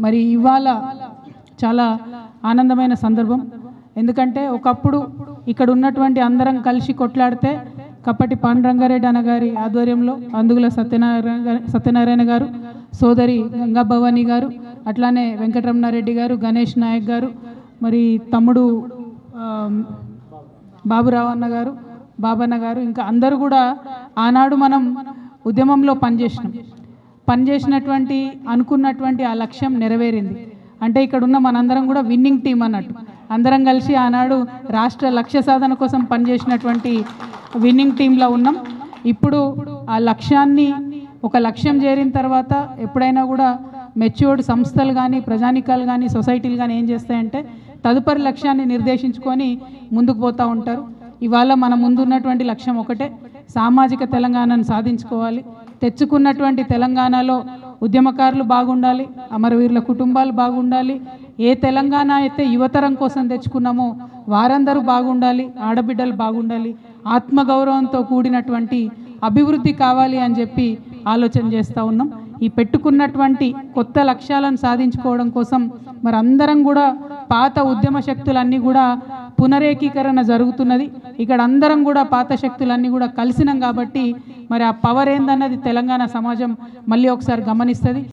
మరి ఇవాళ చాలా ఆనందమైన సందర్భం. ఎందుకంటే ఒకప్పుడు ఇక్కడ ఉన్నటువంటి అందరం కలిసి కొట్లాడితే కప్పటి పాండురంగారెడ్డి అన్నగారి ఆధ్వర్యంలో అందుగుల సత్యనారాయణ గారు, సోదరి గంగా భవానీ గారు, అట్లానే వెంకటరమణారెడ్డి గారు, గణేష్ నాయక్ గారు, మరి తమ్ముడు బాబురావు అన్న గారు, బాబన్న గారు, ఇంకా అందరూ కూడా ఆనాడు మనం ఉద్యమంలో పనిచేసినటువంటి అనుకున్నటువంటి ఆ లక్ష్యం నెరవేరింది. అంటే ఇక్కడ ఉన్న మనందరం కూడా విన్నింగ్ టీం అన్నట్టు, అందరం కలిసి ఆనాడు రాష్ట్ర లక్ష్య సాధన కోసం పనిచేసినటువంటి విన్నింగ్ టీంలో ఉన్నాం. ఇప్పుడు ఆ లక్ష్యాన్ని ఒక లక్ష్యం చేరిన తర్వాత ఎప్పుడైనా కూడా మెచ్యూర్డ్ సంస్థలు కానీ, ప్రజానికాలు కానీ, సొసైటీలు కానీ ఏం చేస్తాయంటే తదుపరి లక్ష్యాన్ని నిర్దేశించుకొని ముందుకు పోతూ ఉంటారు. ఇవాళ మన ముందున్నటువంటి లక్ష్యం ఒకటే, సామాజిక తెలంగాణను సాధించుకోవాలి. తెచ్చుకున్నటువంటి తెలంగాణలో ఉద్యమకారులు బాగుండాలి, అమరవీరుల కుటుంబాలు బాగుండాలి. ఏ తెలంగాణ అయితే యువతరం కోసం తెచ్చుకున్నామో వారందరూ బాగుండాలి, ఆడబిడ్డలు బాగుండాలి, ఆత్మగౌరవంతో కూడినటువంటి అభివృద్ధి కావాలి అని చెప్పి ఆలోచన చేస్తూ ఉన్నాం. ఈ పెట్టుకున్నటువంటి కొత్త లక్ష్యాలను సాధించుకోవడం కోసం మరి అందరం కూడా పాత ఉద్యమ శక్తులన్నీ కూడా పునరేకీకరణ జరుగుతున్నది. ఇక్కడ అందరం కూడా పాత శక్తులన్నీ కూడా కలిసినాం కాబట్టి మరి ఆ పవర్ ఏందన్నది తెలంగాణ సమాజం మళ్ళీ ఒకసారి గమనిస్తుంది.